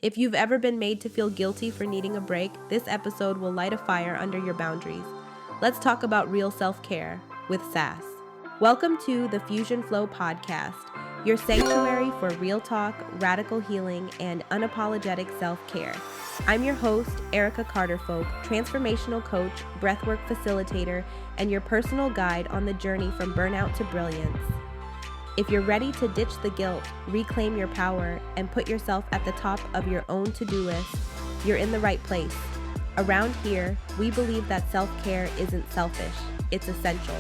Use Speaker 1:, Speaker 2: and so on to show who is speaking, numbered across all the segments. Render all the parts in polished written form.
Speaker 1: If you've ever been made to feel guilty for needing a break, this episode will light a fire under your boundaries. Let's talk about real self-care with Sass. Welcome to the Fusion Flow podcast, your sanctuary for real talk, radical healing, and unapologetic self-care. I'm your host, Erica Carterfolk, transformational coach, breathwork facilitator, and your personal guide on the journey from burnout to brilliance. If you're ready to ditch the guilt, reclaim your power, and put yourself at the top of your own to-do list, you're in the right place. Around here, we believe that self-care isn't selfish, it's essential.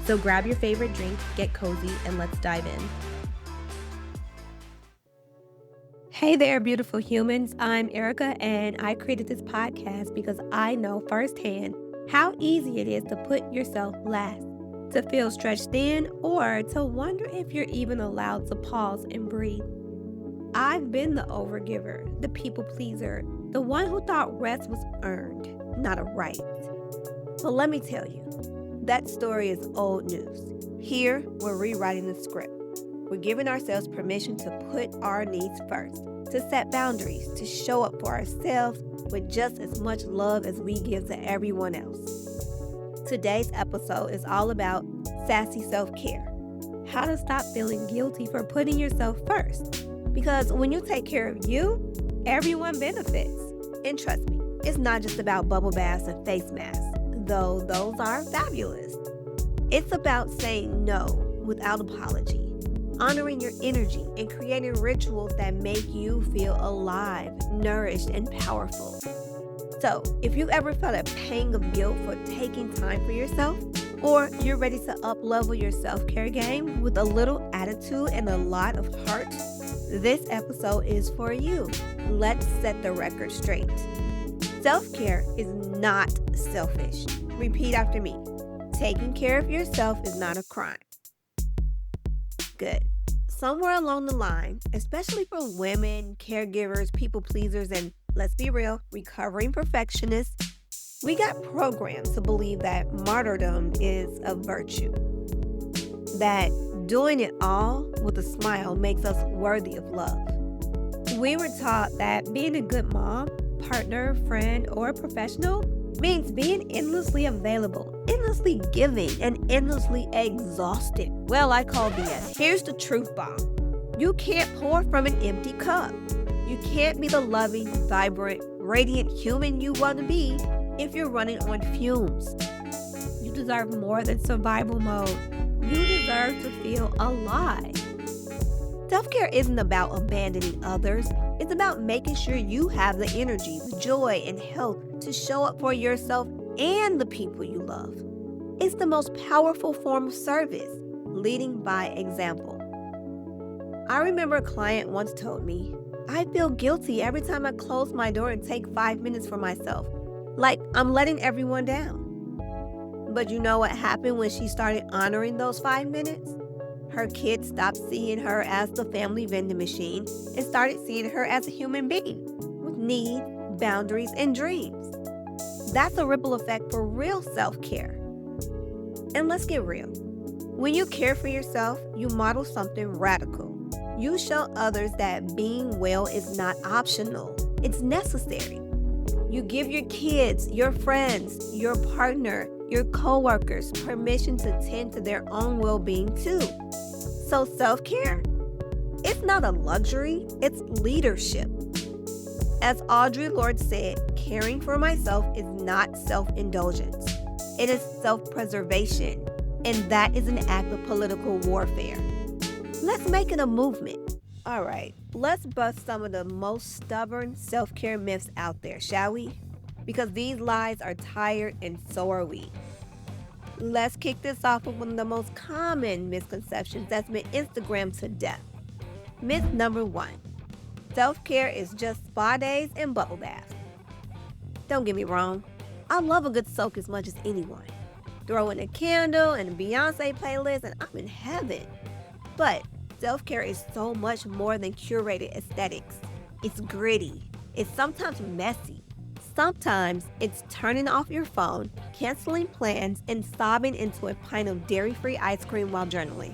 Speaker 1: So grab your favorite drink, get cozy, and let's dive in.
Speaker 2: Hey there, beautiful humans. I'm Erica, and I created this podcast because I know firsthand how easy it is to put yourself last, to feel stretched thin, or to wonder if you're even allowed to pause and breathe. I've been the overgiver, the people pleaser, the one who thought rest was earned, not a right. But let me tell you, that story is old news. Here, we're rewriting the script. We're giving ourselves permission to put our needs first, to set boundaries, to show up for ourselves with just as much love as we give to everyone else. Today's episode is all about sassy self-care. How to stop feeling guilty for putting yourself first. Because when you take care of you, everyone benefits. And trust me, it's not just about bubble baths and face masks, though those are fabulous. It's about saying no without apology, honoring your energy, and creating rituals that make you feel alive, nourished, and powerful. So, if you've ever felt a pang of guilt for taking time for yourself, or you're ready to up-level your self-care game with a little attitude and a lot of heart, this episode is for you. Let's set the record straight. Self-care is not selfish. Repeat after me. Taking care of yourself is not a crime. Good. Somewhere along the line, especially for women, caregivers, people pleasers, and let's be real, recovering perfectionists, we got programmed to believe that martyrdom is a virtue. That doing it all with a smile makes us worthy of love. We were taught that being a good mom, partner, friend, or professional means being endlessly available, endlessly giving, and endlessly exhausted. Well, I call BS. Here's the truth bomb. You can't pour from an empty cup. You can't be the loving, vibrant, radiant human you want to be if you're running on fumes. You deserve more than survival mode. You deserve to feel alive. Self-care isn't about abandoning others. It's about making sure you have the energy, the joy, and health to show up for yourself and the people you love. It's the most powerful form of service, leading by example. I remember a client once told me, I feel guilty every time I close my door and take 5 minutes for myself, like I'm letting everyone down. But you know what happened when she started honoring those 5 minutes? Her kids stopped seeing her as the family vending machine and started seeing her as a human being with needs, boundaries, and dreams. That's a ripple effect for real self-care. And let's get real. When you care for yourself, you model something radical. You show others that being well is not optional. It's necessary. You give your kids, your friends, your partner, your coworkers permission to tend to their own well-being too. So self-care, it's not a luxury, it's leadership. As Audre Lorde said, caring for myself is not self-indulgence. It is self-preservation, and that is an act of political warfare. Let's make it a movement. All right, let's bust some of the most stubborn self-care myths out there, shall we? Because these lies are tired and so are we. Let's kick this off with one of the most common misconceptions that's been Instagrammed to death. Myth number 1. Self-care is just spa days and bubble baths. Don't get me wrong, I love a good soak as much as anyone. Throw in a candle and a Beyonce playlist and I'm in heaven. But self-care is so much more than curated aesthetics. It's gritty. It's sometimes messy. Sometimes it's turning off your phone, canceling plans, and sobbing into a pint of dairy-free ice cream while journaling.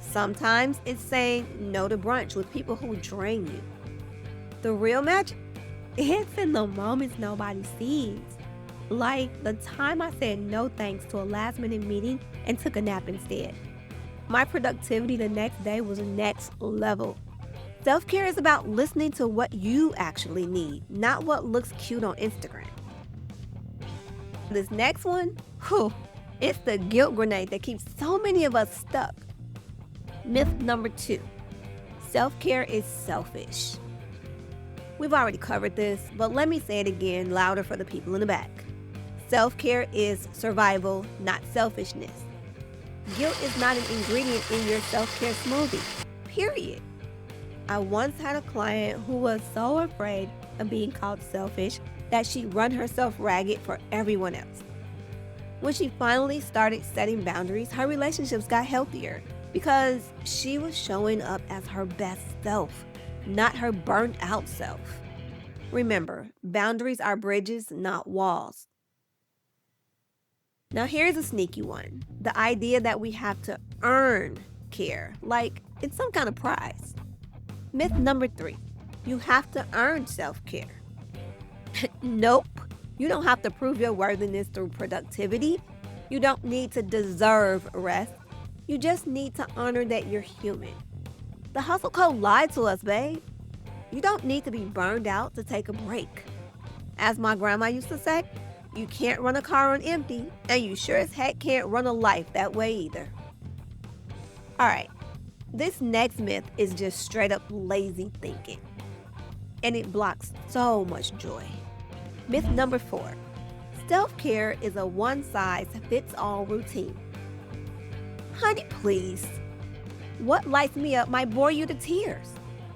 Speaker 2: Sometimes it's saying no to brunch with people who drain you. The real magic? It's in the moments nobody sees. Like the time I said no thanks to a last-minute meeting and took a nap instead. My productivity the next day was next level. Self-care is about listening to what you actually need, not what looks cute on Instagram. This next one, it's the guilt grenade that keeps so many of us stuck. Myth number 2, self-care is selfish. We've already covered this, but let me say it again louder for the people in the back. Self-care is survival, not selfishness. Guilt is not an ingredient in your self-care smoothie, period. I once had a client who was so afraid of being called selfish that she run herself ragged for everyone else. When she finally started setting boundaries, her relationships got healthier because she was showing up as her best self, not her burnt out self. Remember, boundaries are bridges, not walls. Now here's a sneaky one. The idea that we have to earn care, like it's some kind of prize. Myth number 3, you have to earn self-care. Nope, you don't have to prove your worthiness through productivity. You don't need to deserve rest. You just need to honor that you're human. The hustle code lied to us, babe. You don't need to be burned out to take a break. As my grandma used to say, you can't run a car on empty, and you sure as heck can't run a life that way either. All right, this next myth is just straight up lazy thinking, and it blocks so much joy. Myth number 4, self-care is a one-size-fits-all routine. Honey, please. What lights me up might bore you to tears.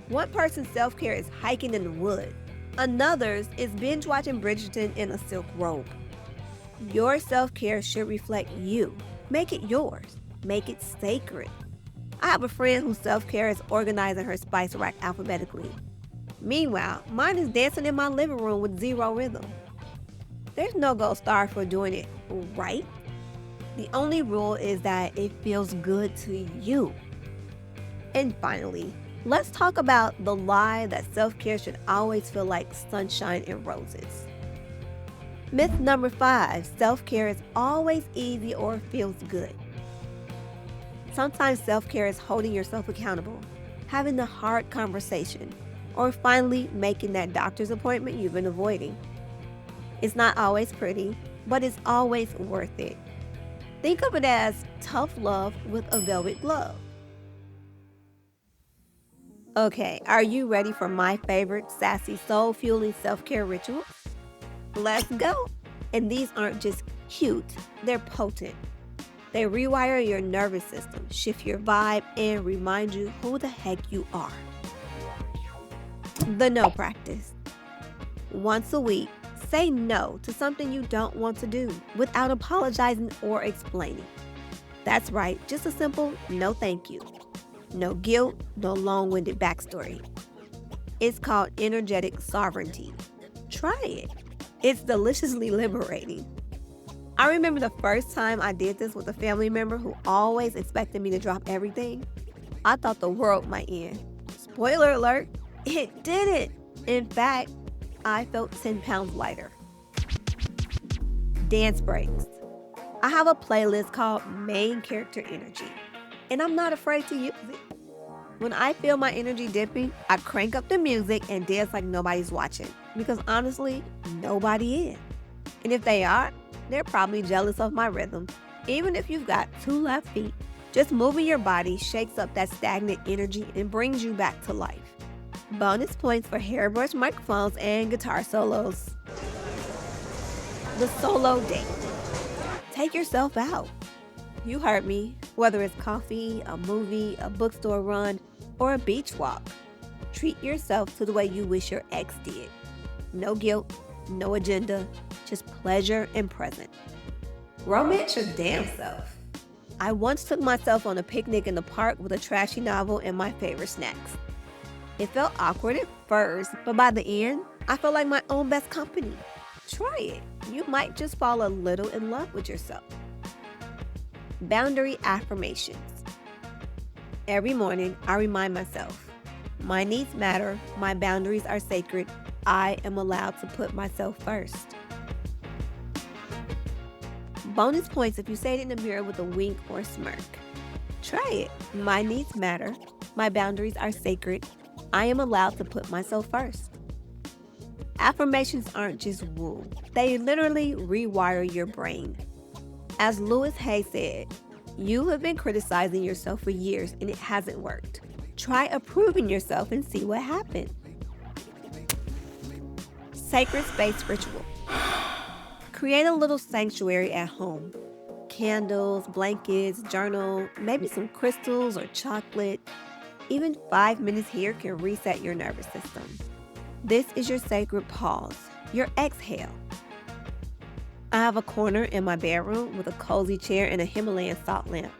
Speaker 2: One person's self-care is hiking in the woods. Another's is binge watching Bridgerton in a silk robe. Your self-care should reflect you. Make it yours. Make it sacred. I have a friend whose self-care is organizing her spice rack alphabetically. Meanwhile, mine is dancing in my living room with zero rhythm. There's no gold star for doing it right. The only rule is that it feels good to you. And finally, let's talk about the lie that self-care should always feel like sunshine and roses. Myth number 5, self-care is always easy or feels good. Sometimes self-care is holding yourself accountable, having the hard conversation, or finally making that doctor's appointment you've been avoiding. It's not always pretty, but it's always worth it. Think of it as tough love with a velvet glove. Okay, are you ready for my favorite sassy, soul-fueling self-care rituals? Let's go! And these aren't just cute, they're potent. They rewire your nervous system, shift your vibe, and remind you who the heck you are. The no practice. Once a week, say no to something you don't want to do without apologizing or explaining. That's right, just a simple no thank you. No guilt, no long-winded backstory. It's called energetic sovereignty. Try it. It's deliciously liberating. I remember the first time I did this with a family member who always expected me to drop everything. I thought the world might end. Spoiler alert, it didn't. In fact, I felt 10 pounds lighter. Dance breaks. I have a playlist called Main Character Energy, and I'm not afraid to use it. When I feel my energy dipping, I crank up the music and dance like nobody's watching, because honestly, nobody is. And if they are, they're probably jealous of my rhythm. Even if you've got 2 left feet, just moving your body shakes up that stagnant energy and brings you back to life. Bonus points for hairbrush microphones and guitar solos. The solo date. Take yourself out. You heard me. Whether it's coffee, a movie, a bookstore run, or a beach walk, treat yourself to the way you wish your ex did. No guilt, no agenda, just pleasure and present. Romance your damn self. I once took myself on a picnic in the park with a trashy novel and my favorite snacks. It felt awkward at first, but by the end, I felt like my own best company. Try it. You might just fall a little in love with yourself. Boundary affirmations. Every morning, I remind myself, My needs matter. My boundaries are sacred. I am allowed to put myself first. Bonus points if you say it in the mirror with a wink or smirk. Try it. My needs matter. My boundaries are sacred. I am allowed to put myself first. Affirmations aren't just woo. They literally rewire your brain. As Louis Hay said, you have been criticizing yourself for years and it hasn't worked. Try approving yourself and see what happens. Sacred space ritual. Create a little sanctuary at home. Candles, blankets, journal, maybe some crystals or chocolate. Even 5 minutes here can reset your nervous system. This is your sacred pause, your exhale. I have a corner in my bedroom with a cozy chair and a Himalayan salt lamp.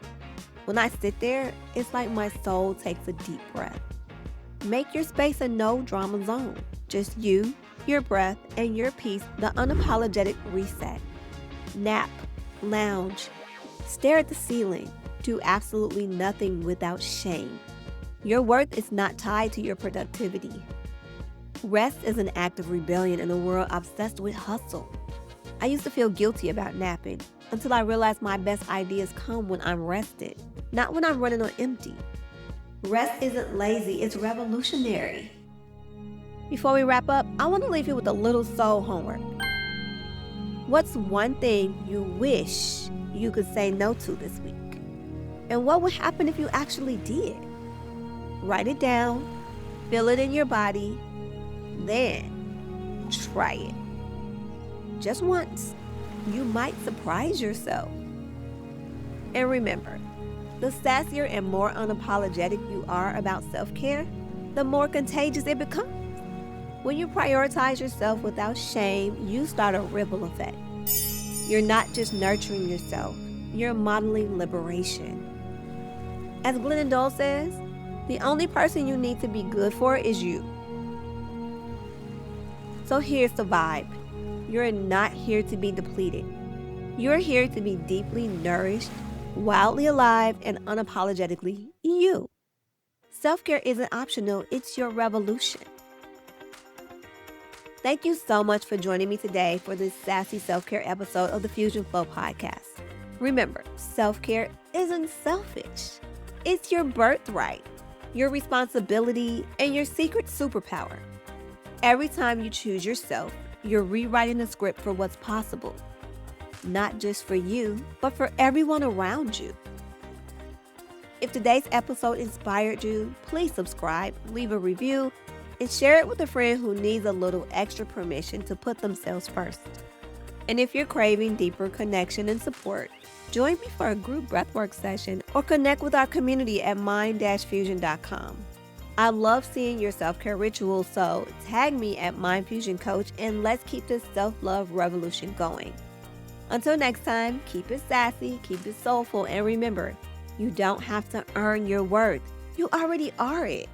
Speaker 2: When I sit there, it's like my soul takes a deep breath. Make your space a no-drama zone. Just you, your breath, and your peace, the unapologetic reset. Nap, lounge, stare at the ceiling. Do absolutely nothing without shame. Your worth is not tied to your productivity. Rest is an act of rebellion in a world obsessed with hustle. I used to feel guilty about napping until I realized my best ideas come when I'm rested, not when I'm running on empty. Rest isn't lazy, it's revolutionary. Before we wrap up, I want to leave you with a little soul homework. What's one thing you wish you could say no to this week? And what would happen if you actually did? Write it down, feel it in your body, then try it. Just once. You might surprise yourself. And remember, the sassier and more unapologetic you are about self-care, the more contagious it becomes. When you prioritize yourself without shame, you start a ripple effect. You're not just nurturing yourself, you're modeling liberation. As Glennon Doyle says, the only person you need to be good for is you. So here's the vibe. You're not here to be depleted. You're here to be deeply nourished, wildly alive, and unapologetically you. Self-care isn't optional, it's your revolution. Thank you so much for joining me today for this sassy self-care episode of the Fusion Flow podcast. Remember, self-care isn't selfish. It's your birthright, your responsibility, and your secret superpower. Every time you choose yourself, you're rewriting the script for what's possible. Not just for you, but for everyone around you. If today's episode inspired you, please subscribe, leave a review, and share it with a friend who needs a little extra permission to put themselves first. And if you're craving deeper connection and support, join me for a group breathwork session or connect with our community at mind-fusion.com. I love seeing your self-care rituals, so tag me at Mind Fusion Coach and let's keep this self-love revolution going. Until next time, keep it sassy, keep it soulful, and remember, you don't have to earn your worth. You already are it.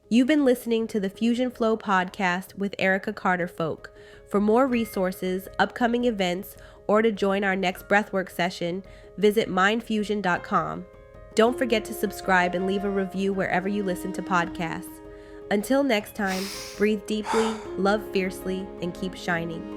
Speaker 1: You've been listening to the Fusion Flow podcast with Erica Carter Folk. For more resources, upcoming events, or to join our next breathwork session, visit mindfusion.com. Don't forget to subscribe and leave a review wherever you listen to podcasts. Until next time, breathe deeply, love fiercely, and keep shining.